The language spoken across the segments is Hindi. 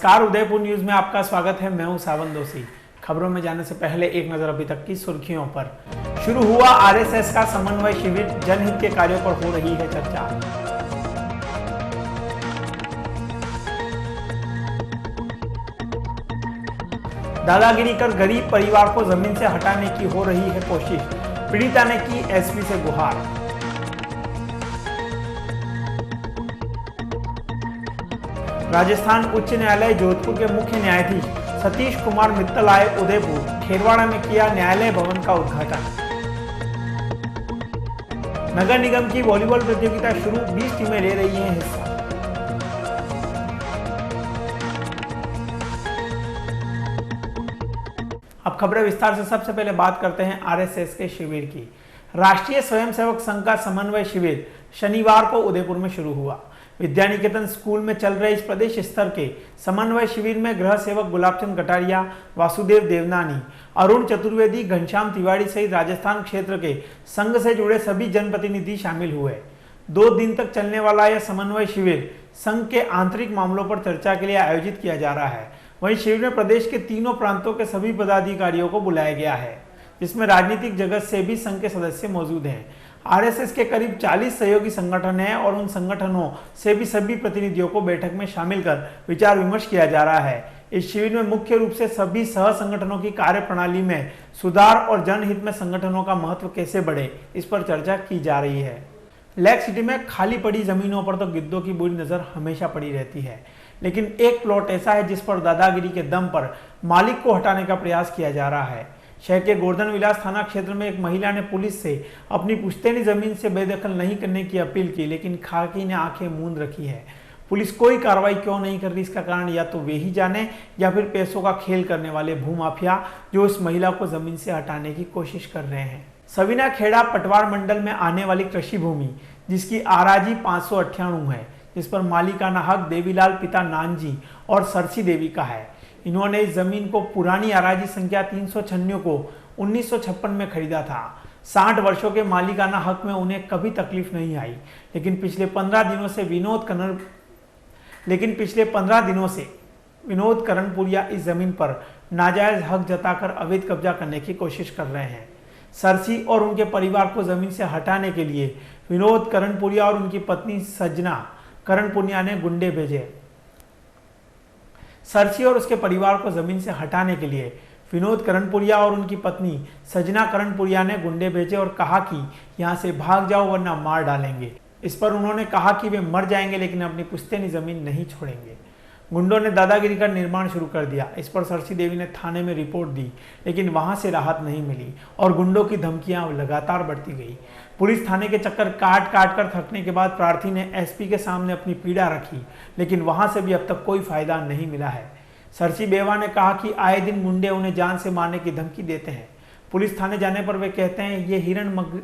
नमस्कार, उदयपुर न्यूज में आपका स्वागत है। मैं हूं सावन दोषी। खबरों में जाने से पहले एक नजर अभी तक की सुर्खियों पर। शुरू हुआ आरएसएस का समन्वय शिविर, जनहित के कार्यों पर हो रही है चर्चा। दादागिरी कर गरीब परिवार को जमीन से हटाने की हो रही है कोशिश, पीड़िता ने की एसपी से गुहार। राजस्थान उच्च न्यायालय जोधपुर के मुख्य न्यायाधीश सतीश कुमार मित्तल आए उदयपुर, खेरवाड़ा में किया न्यायालय भवन का उद्घाटन। नगर निगम की वॉलीबॉल प्रतियोगिता शुरू, 20 टीमें ले रही हैं हिस्सा। अब खबरें विस्तार से। सबसे पहले बात करते हैं आरएसएस के शिविर की। राष्ट्रीय स्वयंसेवक संघ का समन्वय शिविर शनिवार को उदयपुर में शुरू हुआ। विद्यानिकेतन स्कूल में चल रहे इस प्रदेश स्तर के समन्वय शिविर में गृह सेवक गुलाबचंद कटारिया, वासुदेव देवनानी, अरुण चतुर्वेदी, घनश्याम तिवारी सहित राजस्थान क्षेत्र के संघ से जुड़े सभी जनप्रतिनिधि शामिल हुए। 2 दिन तक चलने वाला यह समन्वय शिविर संघ के आंतरिक मामलों पर चर्चा के लिए आयोजित किया जा रहा है। वहीं शिविर में प्रदेश के तीनों प्रांतों के सभी पदाधिकारियों को बुलाया गया है, जिसमें राजनीतिक जगत से भी संघ के सदस्य मौजूद हैं। आरएसएस के करीब 40 सहयोगी संगठन हैं और उन संगठनों से भी सभी प्रतिनिधियों को बैठक में शामिल कर विचार विमर्श किया जा रहा है। इस शिविर में मुख्य रूप से सभी सह संगठनों की कार्यप्रणाली में सुधार और जनहित में संगठनों का महत्व कैसे बढ़े, इस पर चर्चा की जा रही है। लेक सिटी में खाली पड़ी जमीनों पर तो गिद्धों की बुरी नजर हमेशा पड़ी रहती है, लेकिन एक प्लॉट ऐसा है जिस पर दादागिरी के दम पर मालिक को हटाने का प्रयास किया जा रहा है। शहर के गोवर्धन विलास थाना क्षेत्र में एक महिला ने पुलिस से अपनी पुश्तैनी जमीन से बेदखल नहीं करने की अपील की, लेकिन खाकी ने आंखें मूंद रखी है। पुलिस कोई कार्रवाई क्यों नहीं कर रही, इसका कारण या तो वे ही जाने या फिर पैसों का खेल करने वाले भूमाफिया जो इस महिला को जमीन से हटाने की कोशिश कर रहे हैं। सविना खेड़ा पटवार मंडल में आने वाली कृषि भूमि, जिसकी आराजी 598 है, जिस पर मालिकाना हक देवीलाल पिता नानजी और सरसी देवी का है। इन्होंने इस जमीन को पुरानी आराजी संख्या 396 को 1956 में खरीदा था। 60 वर्षों के मालिकाना हक में उन्हें कभी तकलीफ नहीं आई, लेकिन पिछले 15 दिनों से विनोद करणपुरिया इस जमीन पर नाजायज हक जताकर अवैध कब्जा करने की कोशिश कर रहे हैं। सरसी और उनके परिवार को जमीन से हटाने के लिए विनोद करणपुरिया और उनकी पत्नी सजना करणपुरिया ने गुंडे भेजे। सरसी और उसके परिवार को जमीन से हटाने के लिए विनोद करणपुरिया और उनकी पत्नी सजना करणपुरिया ने गुंडे भेजे और कहा कि यहां से भाग जाओ वरना मार डालेंगे। इस पर उन्होंने कहा कि वे मर जाएंगे लेकिन अपनी पुश्तैनी जमीन नहीं छोड़ेंगे। गुंडों ने दादागिरी का निर्माण शुरू कर दिया। इस पर सरसी देवी ने थाने में रिपोर्ट दी, लेकिन वहां से राहत नहीं मिली और गुंडों की धमकियां लगातार बढ़ती गई। पुलिस थाने के चक्कर काट कर थकने के बाद प्रार्थी ने एसपी के सामने अपनी पीड़ा रखी, लेकिन वहां से भी अब तक कोई फायदा नहीं मिला है। सरसी बेवा ने कहा कि आए दिन गुंडे उन्हें जान से मारने की धमकी देते हैं। पुलिस थाने जाने पर वे कहते हैं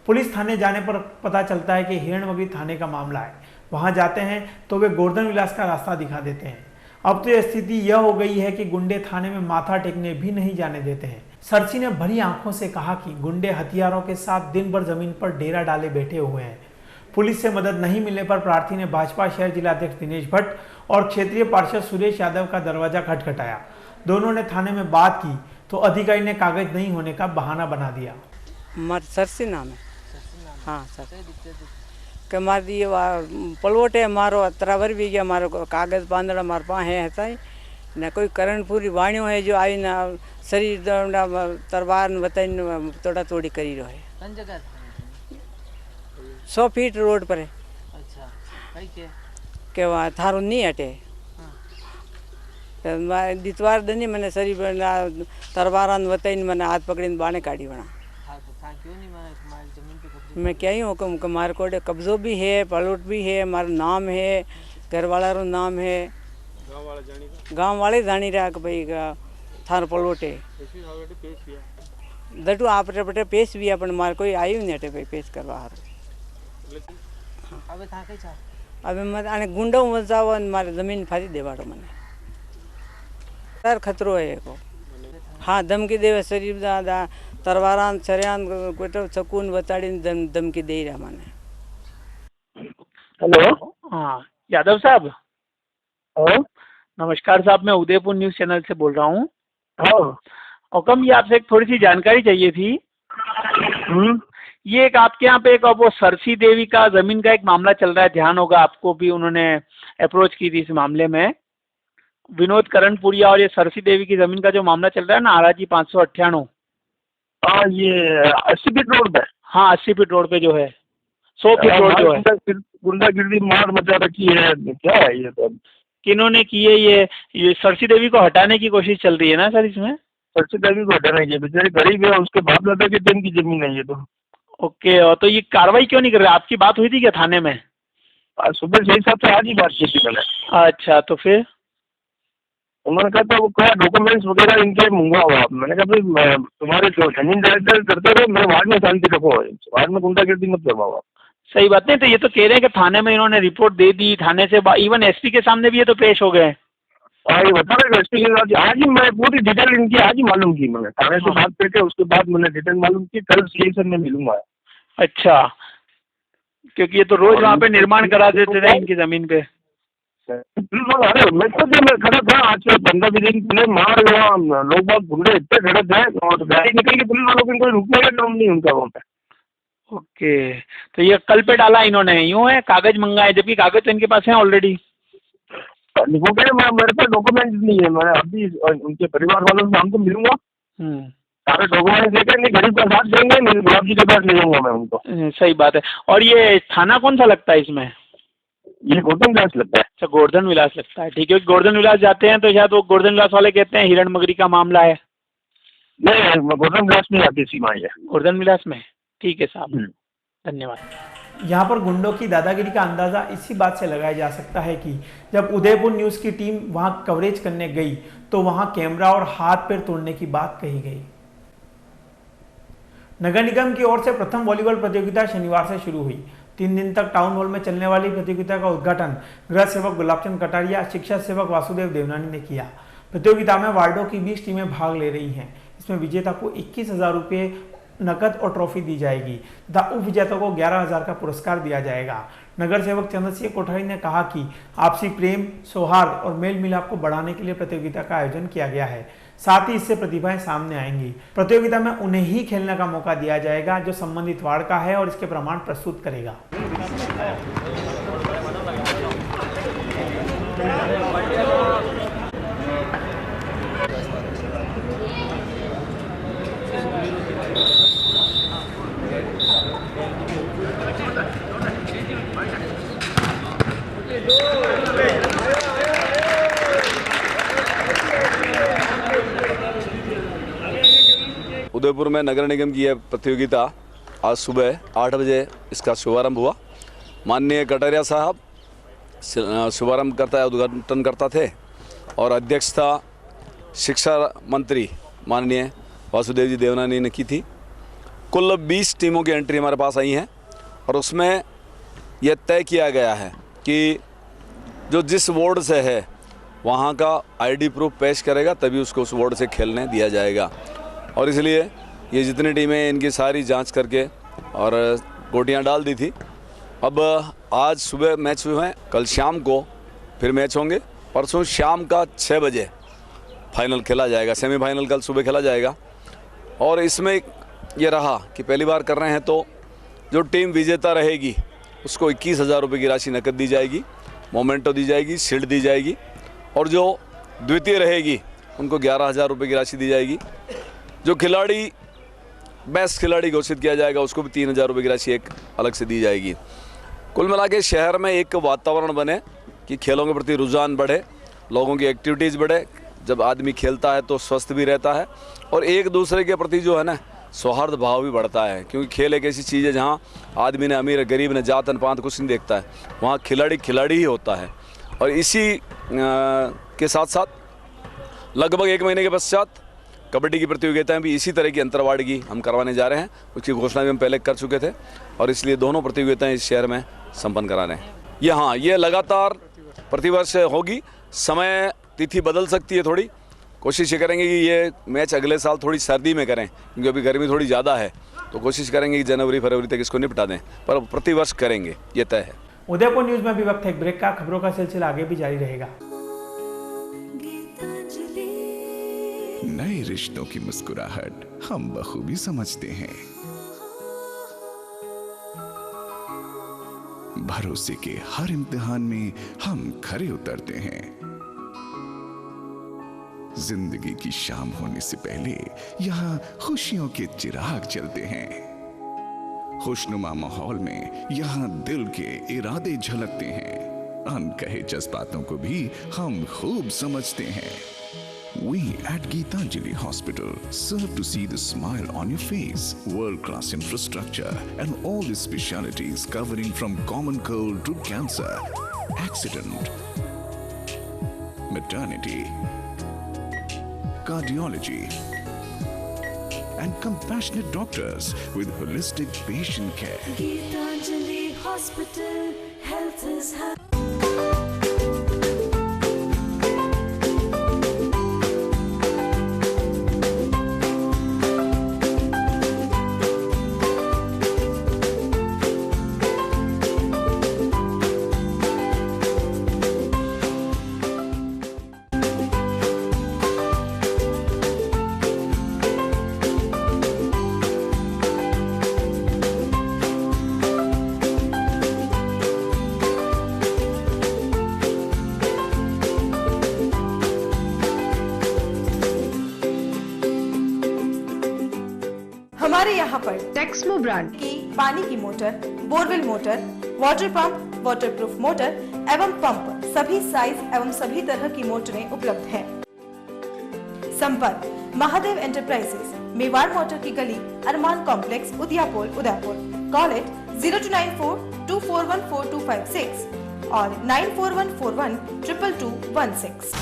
पुलिस थाने जाने पर पता चलता है कि हिरणमगरी थाने का मामला है। वहां जाते हैं तो वे गोवर्धन विलास का रास्ता दिखा देते हैं। अब तो यह स्थिति यह हो गई है कि गुंडे थाने में माथा टेकने भी नहीं जाने देते हैं। सरसी ने भरी आंखों से कहा कि गुंडे हथियारों के साथ दिन भर जमीन पर डेरा डाले बैठे हुए हैं। पुलिस से मदद नहीं मिलने पर प्रार्थी ने भाजपा शहर जिलाध्यक्ष दिनेश भट्ट और क्षेत्रीय पार्षद सुरेश यादव का दरवाजा खटखटाया। दोनों ने थाने में बात की तो अधिकारी ने कागज नहीं होने का बहाना बना दिया। सरसी नाम है। हाँ सर, के मार दिए पलवट है मारो, तरावर भी गया मारो, कागज बांधड़ा मार पा है न कोई करणपुरी वाणियों है जो आई ना शरीर तरवार बताई तोड़ा तोड़ी करी रहो है। 100 फीट रोड पर है। अच्छा, के वहाँ थारो नहीं हटे। दितवार दनी मैंने शरीर तरवारान बताई मैंने हाथ पकड़ी बाणे काढ़ी बना। मैं क्या ही हूँ कि मारे को कब्जो भी है, पलवट भी है, हमारा नाम है, घर वाला रो नाम है, गांव वाले जानी रहा कि भाई थार पलवट है। दटू आप पटे पेश भी अपन मार कोई आई नहीं हटे भाई पेश करवा अबे मत आने गुंडो मजाव मारे जमीन फाड़ी देवाड़ो मने सर खतरो है को। हाँ, धमकी देवे शरीर दादा तरवारान छरियान कोटो चकून बताड़ी धमकी दे रहा माने। हेलो, हाँ यादव साहब, नमस्कार साहब, मैं उदयपुर न्यूज चैनल से बोल रहा हूँ। हाँ। हुकम, ये आपसे एक थोड़ी सी जानकारी चाहिए थी। ये एक आपके यहाँ पे एक वो सरसी देवी का जमीन का एक मामला चल रहा है, ध्यान होगा आपको भी, उन्होंने अप्रोच की थी इस मामले में। विनोद करणपुरिया और ये सरसी देवी की जमीन का जो मामला चल रहा है ना, आराजी 598। हाँ, ये 80 फीट रोड पे। हाँ, 80 फीट रोड पे जो है, 100 फीट रोड जो है, गुंडागिर्दी मार मचा रखी है, क्या है ये सब? किन्होंने की है ये सरसी देवी को हटाने की कोशिश चल रही है ना सर इसमें? सरसी देवी को हटाना है, बेचारे गरीब है, उसके बाप दादा के टाइम की जमीन है ये तो। ओके, और तो ये कार्रवाई क्यों नहीं कर रहे? आपकी बात हुई थी क्या थाने में? आज सुबह 6-7 से आज ही बात की थी मैंने। अच्छा, तो फिर उन्होंने कहा था वो क्या डॉक्यूमेंट्स वगैरह इनके मंगवाओ आप। मैंने कहा भाई तुम्हारे जो जमीन जायदाद करते रहो, मेरे वार्ड में शांति रखो, वार्ड में गुंडागिर्दी मत करवाओ आप। सही बात नहीं, तो ये तो कह रहे हैं कि थाने में इन्होंने रिपोर्ट दे दी, थाने से इवन एसपी के सामने भी ये तो पेश हो गए। ये बता रहे एसपी के साथ आज ही मैं पूरी डिटेल इनकी आज ही मालूम की मैंने, थाने से बात करके उसके बाद मैंने डिटेल मालूम की। कल सीएसएन में मिलूंगा। अच्छा, क्योंकि ये तो रोज वहाँ पे निर्माण करा देते थे इनकी जमीन पे। अरे मैं खुद मैं खड़ा था आज से 15-20 दिन पहले, मार वहाँ लोग बहुत गुंडे इतने खड़े थे और गाड़ी निकल के पुलिस वालों को रुकने का काम नहीं उनका वहाँ पे। ओके, तो ये कल पे डाला इन्होंने, यूं है कागज मंगाए, जबकि कागज तो इनके पास है ऑलरेडी। वो कह रहे मेरे पास डॉक्यूमेंट नहीं है, मैं अभी उनके परिवार वालों से शाम को मिलूंगा, सारे डॉक्यूमेंट लेकर नहीं गरीब का साथ देंगे, मेरे गुलाब जी के पास ले जाऊंगा मैं उनको। सही बात है। और ये थाना कौन सा लगता है इसमें? ये गोवर्धन विलास लगता है। अच्छा, गोवर्धन विलास लगता है, ठीक है। गोवर्धन विलास जाते हैं तो शायद वो गोवर्धन विलास वाले कहते हैं हिरण मगरी का मामला है। नहीं, गोवर्धन विलास में आती सीमा है, गोवर्धन विलास में। ठीक है साहब, धन्यवाद। यहाँ पर गुंडों की दादागिरी का अंदाजा इसी बात से लगाया जा सकता है कि जब उदयपुर न्यूज की टीम वहां कवरेज करने गई तो वहां कैमरा और हाथ पैर तोड़ने की बात कही गई। नगर निगम की ओर से प्रथम वॉलीबॉल प्रतियोगिता शनिवार से शुरू हुई। 3 दिन तक टाउन हॉल में चलने वाली प्रतियोगिता का उद्घाटन गृह सेवक गुलाबचंद कटारिया, शिक्षा सेवक वासुदेव देवनानी ने किया। प्रतियोगिता में वार्डों की 20 टीमें भाग ले रही हैं। इसमें विजेता को 21,000 रुपये नकद और ट्रॉफी दी जाएगी तथा उप विजेता को 11,000 का पुरस्कार दिया जाएगा। नगर सेवक चंद्रसिंह कोठारी ने कहा कि आपसी प्रेम, सौहार्द और मेल मिलाप को बढ़ाने के लिए प्रतियोगिता का आयोजन किया गया है। साथ ही इससे प्रतिभाएं सामने आएंगी। प्रतियोगिता में उन्हें ही खेलने का मौका दिया जाएगा जो संबंधित वार्ड का है और इसके प्रमाण प्रस्तुत करेगा। उदयपुर में नगर निगम की यह प्रतियोगिता आज सुबह 8 बजे इसका शुभारंभ हुआ। माननीय कटारिया साहब शुभारंभ करता उद्घाटन करता थे और अध्यक्षता शिक्षा मंत्री माननीय वासुदेव जी देवनानी ने की थी। कुल 20 टीमों की एंट्री हमारे पास आई हैं और उसमें यह तय किया गया है कि जो जिस वार्ड से है वहाँ का आईडी प्रूफ पेश करेगा तभी उसको उस वार्ड से खेलने दिया जाएगा। और इसलिए ये जितनी टीमें इनकी सारी जांच करके और गोटियां डाल दी थी। अब आज सुबह मैच हुए हैं, कल शाम को फिर मैच होंगे, परसों शाम का 6 बजे फाइनल खेला जाएगा, सेमीफाइनल कल सुबह खेला जाएगा। और इसमें ये रहा कि पहली बार कर रहे हैं तो जो टीम विजेता रहेगी उसको 21,000 रुपये की राशि नकद दी जाएगी, मोमेंटो दी जाएगी, शील्ड दी जाएगी और जो द्वितीय रहेगी उनको 11,000 रुपये की राशि दी जाएगी। जो खिलाड़ी बेस्ट खिलाड़ी घोषित किया जाएगा उसको भी 3,000 रुपये की राशि एक अलग से दी जाएगी। कुल मिला के शहर में एक वातावरण बने कि खेलों के प्रति रुझान बढ़े, लोगों की एक्टिविटीज़ बढ़े। जब आदमी खेलता है तो स्वस्थ भी रहता है और एक दूसरे के प्रति जो है ना सौहार्द भाव भी बढ़ता है, क्योंकि खेल एक ऐसी चीज़ है जहाँ आदमी ने अमीर गरीब ने जात पात कुछ नहीं देखता है, वहाँ खिलाड़ी खिलाड़ी ही होता है। और इसी के साथ साथ लगभग 1 महीने के पश्चात कबड्डी की प्रतियोगिताएं भी इसी तरह की अंतरवार्ड की हम करवाने जा रहे हैं। उसकी घोषणा भी हम पहले कर चुके थे और इसलिए दोनों प्रतियोगिताएं इस शहर में संपन्न करा रहे हैं। ये लगातार प्रतिवर्ष होगी। समय तिथि बदल सकती है, थोड़ी कोशिश ये करेंगे कि ये मैच अगले साल थोड़ी सर्दी में करें, क्योंकि अभी गर्मी थोड़ी ज़्यादा है, तो कोशिश करेंगे कि जनवरी फरवरी तक इसको निपटा दें, पर प्रतिवर्ष करेंगे, ये तय है। उदयपुर न्यूज में भी वक्त है एक ब्रेक का। खबरों का सिलसिला आगे भी जारी रहेगा। नए रिश्तों की मुस्कुराहट हम बखूबी समझते हैं। भरोसे के हर इम्तिहान में हम खरे उतरते हैं। जिंदगी की शाम होने से पहले यहाँ खुशियों के चिराग जलते हैं। खुशनुमा माहौल में यहाँ दिल के इरादे झलकते हैं। अनकहे जज्बातों को भी हम खूब समझते हैं। We at Geetanjali Hospital serve to see the smile on your face. World-class infrastructure and all the specialties covering from common cold to cancer, accident, maternity, cardiology, and compassionate doctors with holistic patient care. Geetanjali Hospital, health is happy. हमारे यहाँ पर टेक्समो ब्रांड की पानी की motor, borewell motor, water pump, waterproof motor एवं पंप सभी साइज एवं सभी तरह की मोटरें उपलब्ध हैं। संपर्क महादेव एंटरप्राइजेस, मेवाड़ मोटर की गली, अरमान कॉम्प्लेक्स, उदयपुर। कॉल इट 0294241426 और 9414122216।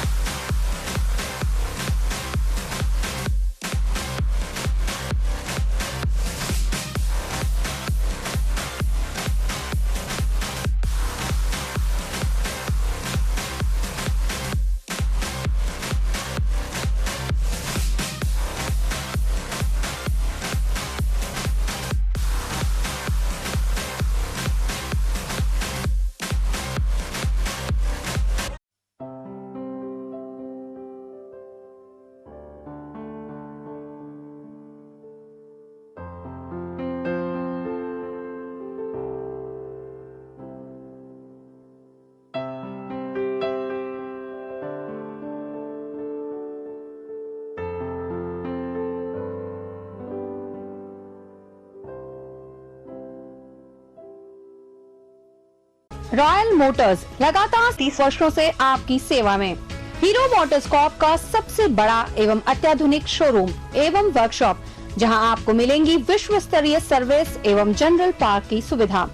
रॉयल मोटर्स लगातार 30 वर्षों से आपकी सेवा में। हीरो मोटर्सकॉर्प का सबसे बड़ा एवं अत्याधुनिक शोरूम एवं वर्कशॉप, जहां आपको मिलेंगी विश्व स्तरीय सर्विस एवं जनरल पार्क की सुविधा।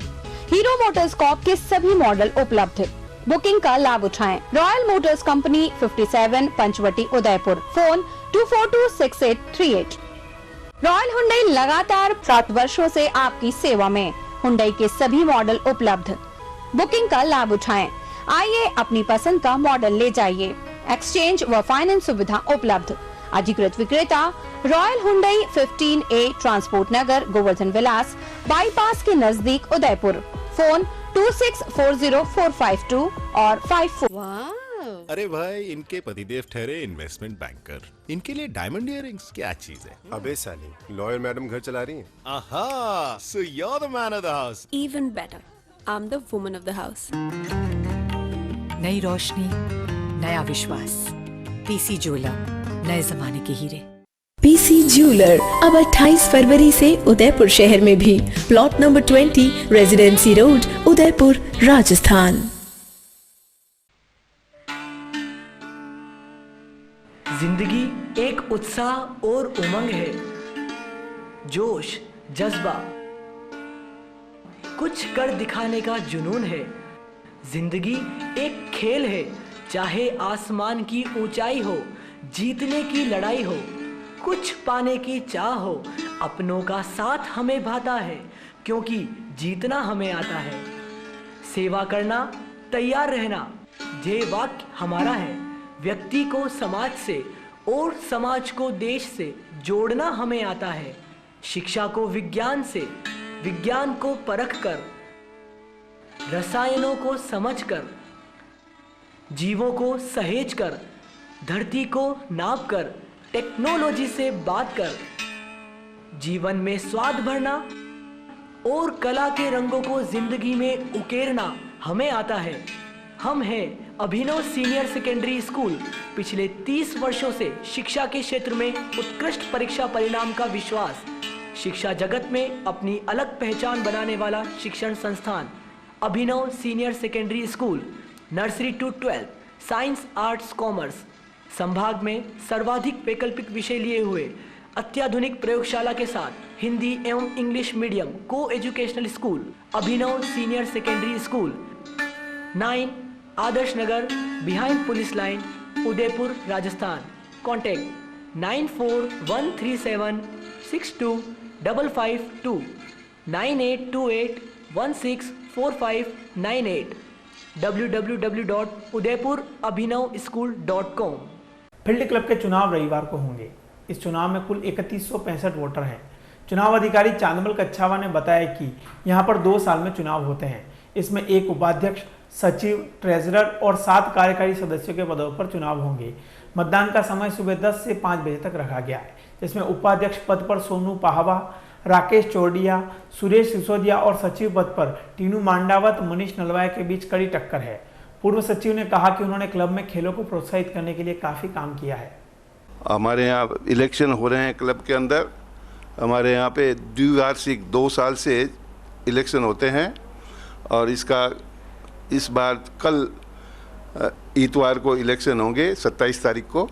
हीरो मोटर्सकॉर्प के सभी मॉडल उपलब्ध। बुकिंग का लाभ उठाएं। Royal Motors company 57 Panchvati Udaipur. Phone 24268838। Royal Hyundai लगातार 7 वर्षों से आपकी सेवा में। हुंडई के सभी मॉडल उपलब्ध। बुकिंग का लाभ उठाएं। आइए अपनी पसंद का मॉडल ले जाइए। एक्सचेंज व फाइनेंस सुविधा उपलब्ध। अधिकृत विक्रेता रॉयल हुंडई 15A ट्रांसपोर्ट नगर, गोवर्धन विलास, बाईपास के नजदीक उदयपुर। फोन 264045 और 54। अरे भाई, इनके पतिदेव ठहरे इन्वेस्टमेंट बैंकर, इनके लिए डायमंड इयररिंग्स क्या चीज है। अबे साले, लॉयर मैडम घर चला रही हैं। आहा, so you're the man of the house. Even better, I'm the woman of the house. Nai Roshni, नया विश्वास। पीसी ज्वेलर, नए जमाने के हीरे। पीसी ज्वेलर अब 28 फरवरी से उदयपुर शहर में भी। Plot number 20, residency road, Udaipur, Rajasthan. जिंदगी एक उत्साह और उमंग है, जोश, जज्बा, कुछ कर दिखाने का जुनून है। जिंदगी एक खेल है, चाहे आसमान की ऊंचाई हो, जीतने की लड़ाई हो, कुछ पाने की चाह हो। अपनों का साथ हमें भाता है, क्योंकि जीतना हमें आता है। सेवा करना, तैयार रहना, ध्येय वाक्य हमारा है। व्यक्ति को समाज से और समाज को देश से जोड़ना हमें आता है। शिक्षा को विज्ञान से, विज्ञान को परख कर, रसायनों को समझकर, जीवों को सहेज कर, धरती को नाप कर, टेक्नोलॉजी से बात कर जीवन में स्वाद भरना और कला के रंगों को जिंदगी में उकेरना हमें आता है। हम हैं अभिनव सीनियर सेकेंडरी स्कूल। पिछले 30 वर्षों से शिक्षा के क्षेत्र में उत्कृष्ट परीक्षा परिणाम का विश्वास। शिक्षा जगत में अपनी अलग पहचान बनाने वाला शिक्षण संस्थान Abhinav senior secondary school. Nursery to 12 science, arts, commerce. संभाग में सर्वाधिक वैकल्पिक विषय लिए हुए अत्याधुनिक प्रयोगशाला के साथ हिंदी एवं English medium coeducational school Abhinav senior secondary school, 9 Adarsh Nagar, behind police line, Udaipur, Rajasthan. Contact 9413762552 9828164598 www.udaipurabhinavschool.com। Field club के चुनाव रविवार को होंगे। इस चुनाव में कुल 3165 वोटर हैं। चुनाव अधिकारी चांदमल कच्छावा ने बताया कि यहां पर 2 साल में चुनाव होते हैं। इसमें 1 उपाध्यक्ष, सचिव, ट्रेजरर और 7 कार्यकारी सदस्यों के पदों पर चुनाव होंगे। मतदान का समय सुबह 10 से 5 बजे तक रखा गया है, जिसमें उपाध्यक्ष पद पर सोनू पाहवा, राकेश चौडिया, सुरेश सिसोदिया और सचिव पद पर टीनू मांडावत, मनीष नलवाए के बीच कड़ी टक्कर है। पूर्व सचिव ने कहा कि उन्होंने क्लब में खेलों को प्रोत्साहित करने के लिए काफी काम किया है। हमारे यहाँ इलेक्शन हो रहे हैं क्लब के अंदर। हमारे यहाँ पे द्विवार्षिक 2 साल से इलेक्शन होते हैं और इस बार कल इतवार को इलेक्शन होंगे 27 तारीख को।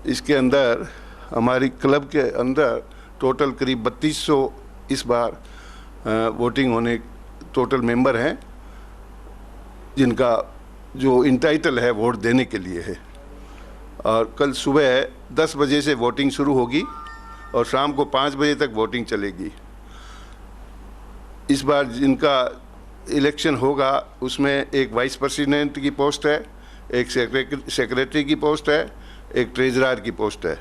इसके अंदर हमारी क्लब के अंदर टोटल करीब 3200 इस बार वोटिंग होने टोटल मेंबर हैं, जिनका जो इंटाइटल है वोट देने के लिए है। और कल सुबह 10 बजे से वोटिंग शुरू होगी और शाम को 5 बजे तक वोटिंग चलेगी। इस बार जिनका इलेक्शन होगा उसमें एक वाइस प्रेसिडेंट की पोस्ट है, एक सेक्रेटरी की पोस्ट है, एक ट्रेजरर की पोस्ट है।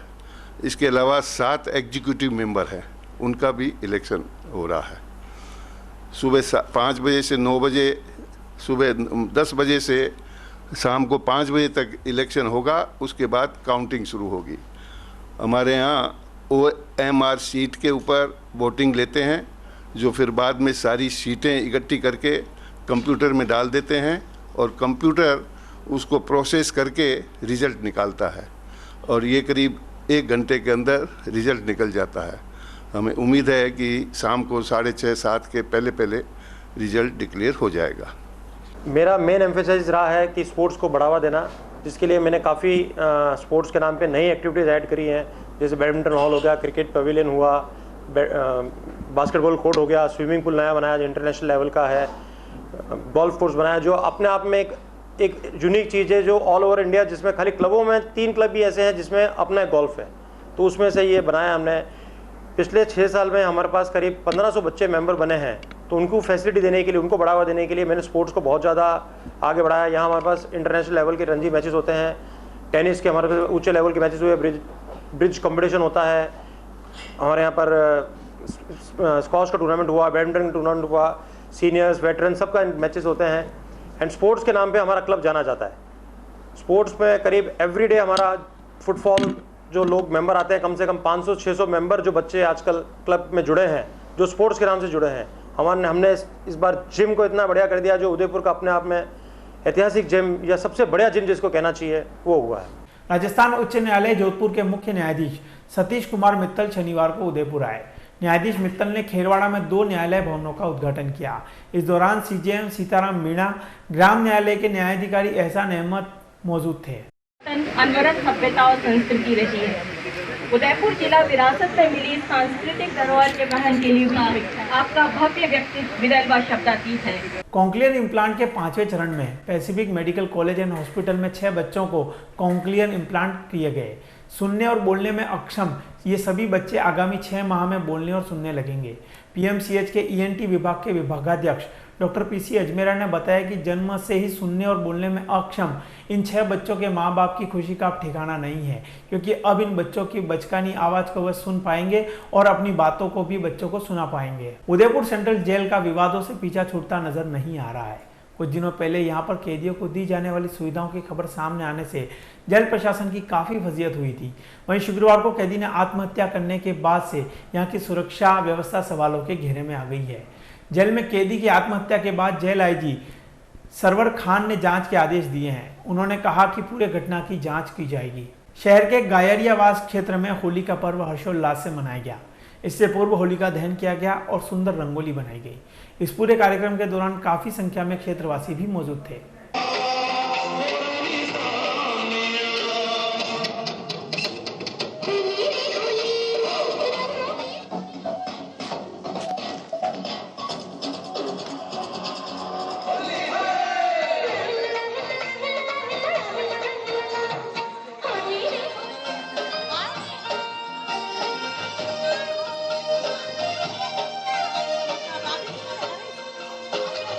इसके अलावा 7 एग्जीक्यूटिव मेंबर हैं, उनका भी इलेक्शन हो रहा है। सुबह 5 बजे से 9 बजे, सुबह 10 बजे से शाम को 5 बजे तक इलेक्शन होगा। उसके बाद काउंटिंग शुरू होगी। हमारे यहाँ OMR सीट के ऊपर वोटिंग लेते हैं, जो फिर बाद में सारी सीटें इकट्ठी करके कंप्यूटर में डाल देते हैं और कंप्यूटर उसको प्रोसेस करके रिज़ल्ट निकालता है और ये करीब 1 घंटे के अंदर रिज़ल्ट निकल जाता है। हमें उम्मीद है कि शाम को 6:30-7 के पहले रिज़ल्ट डिक्लेयर हो जाएगा। मेरा मेन एम्फेसाइज रहा है कि स्पोर्ट्स को बढ़ावा देना, जिसके लिए मैंने काफ़ी स्पोर्ट्स के नाम पे नई एक्टिविटीज़ ऐड करी हैं, जैसे बैडमिंटन हॉल हो गया, क्रिकेट पवेलियन हुआ, बास्केटबॉल कोर्ट हो गया, स्विमिंग पूल नया बनाया जो इंटरनेशनल लेवल का है, गोल्फ कोर्स बनाया जो अपने आप में एक यूनिक चीज़ है जो ऑल ओवर इंडिया, जिसमें खाली क्लबों में 3 क्लब भी ऐसे हैं जिसमें अपना गोल्फ है, तो उसमें से ये बनाया हमने। पिछले 6 साल में हमारे पास करीब 1500 बच्चे मेंबर बने हैं, तो उनको फैसिलिटी देने के लिए, उनको बढ़ावा देने के लिए मैंने स्पोर्ट्स को बहुत ज़्यादा आगे बढ़ाया। यहाँ हमारे पास इंटरनेशनल लेवल के रणजी मैचेस होते हैं, टेनिस के हमारे पास ऊंचे लेवल के मैचेस हुए, ब्रिज कंपटीशन होता है, हमारे यहाँ पर स्क्वॉश का टूर्नामेंट हुआ, बैडमिंटन का टूर्नामेंट हुआ, सीनियर्स वेटरन सबका मैचेस होते हैं। एंड स्पोर्ट्स के नाम पे हमारा क्लब जाना जाता है। स्पोर्ट्स में करीब एवरीडे हमारा फुटफॉल जो लोग मेंबर आते हैं, कम से कम 500-600 मेंबर जो बच्चे आजकल क्लब में जुड़े हैं, जो स्पोर्ट्स के नाम से जुड़े हैं। हमने इस बार जिम को इतना बढ़िया कर दिया, जो उदयपुर का अपने आप में ऐतिहासिक जिम या सबसे बढ़िया जिम जिसको कहना चाहिए वो हुआ है। राजस्थान उच्च न्यायालय जोधपुर के मुख्य न्यायाधीश सतीश कुमार मित्तल शनिवार को उदयपुर आए। न्यायाधीश मित्तल ने खेरवाड़ा में 2 न्यायालय भवनों का उद्घाटन किया। इस दौरान CJM सीताराम मीणा, ग्राम न्यायालय के न्यायाधिकारी एहसान अहमद मौजूद थे। अनवरत सभ्यता और संस्कृति रही है। उदयपुर जिला विरासत में मिली सांस्कृतिक धरोहर के वहन के लिए आपका भव्य व्यक्तित्व विरल व शब्दातीत है। कॉन्क्लियर इम्प्लांट के 5वें चरण में Pacific medical college and hospital में 6 बच्चों को कॉन्क्लियर इम्प्लांट किए गए। सुनने और बोलने में अक्षम ये सभी बच्चे आगामी 6 माह में बोलने और सुनने लगेंगे। PMCH के ENT विभाग के विभागाध्यक्ष डॉक्टर PC अजमेरा ने बताया कि जन्म से ही सुनने और बोलने में अक्षम इन 6 बच्चों के मां बाप की खुशी का अब ठिकाना नहीं है, क्योंकि अब इन बच्चों की बचकानी आवाज को वह सुन पाएंगे और अपनी बातों को भी बच्चों को सुना पाएंगे। उदयपुर सेंट्रल जेल का विवादों से पीछा छूटता नजर नहीं आ रहा है। कुछ दिनों पहले यहां पर कैदियों को दी जाने वाली सुविधाओं की खबर सामने आने से जेल प्रशासन की काफी फजीहत हुई थी। वहीं शुक्रवार को कैदी ने आत्महत्या करने के बाद से यहां की सुरक्षा व्यवस्था सवालों के घेरे में आ गई है। जेल में कैदी की आत्महत्या के बाद जेल आईजी सरवर खान ने जांच के आदेश दिए हैं। उन्होंने कहा कि पूरे घटना की जांच की जाएगी। शहर के गायरियावास क्षेत्र में होली का पर्व हर्षोल्लास से मनाया गया। इससे पूर्व होलिका दहन किया गया और सुंदर रंगोली बनाई गई। इस पूरे कार्यक्रम के दौरान काफी संख्या में क्षेत्रवासी भी मौजूद थे।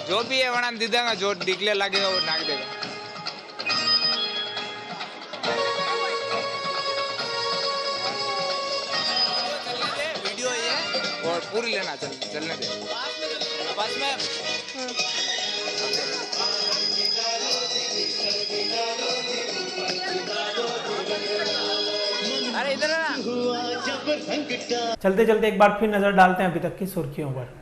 जो भी है वरना दे देगा, जो निकले लगेगा वो नाक देगा। वीडियो ये और पूरी लेना चलने दे बस में। अरे इधर ना। चलते चलते एक बार फिर नजर डालते हैं अभी तक की सुर्खियों पर।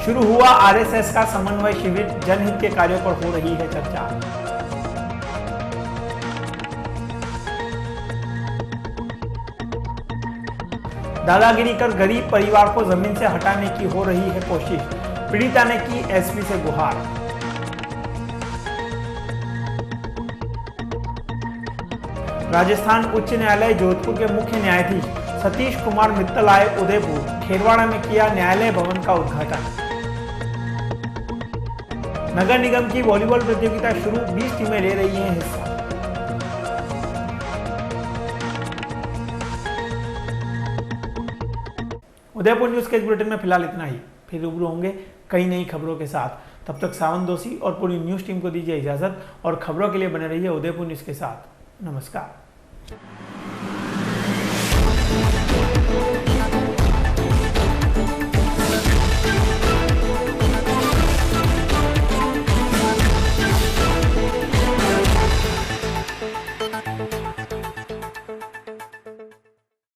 शुरू हुआ आरएसएस का समन्वय शिविर, जनहित के कार्यों पर हो रही है चर्चा। दादागिरी कर गरीब परिवार को जमीन से हटाने की हो रही है कोशिश, पीड़िता ने की एसपी से गुहार। राजस्थान उच्च न्यायालय जोधपुर के मुख्य न्यायाधीश सतीश कुमार मित्तल आए उदयपुर, खेरवाड़ा में किया न्यायालय भवन का उद्घाटन। नगर निगम की वॉलीबॉल प्रतियोगिता शुरू, 20 टीमें ले रही हैं हिस्सा। उदयपुर न्यूज के इस बुलेटिन में फिलहाल इतना ही। फिर रूबरू होंगे कई नई खबरों के साथ। तब तक सावन दोषी और पूरी न्यूज टीम को दीजिए इजाजत और खबरों के लिए बने रहिए उदयपुर न्यूज के साथ। नमस्कार।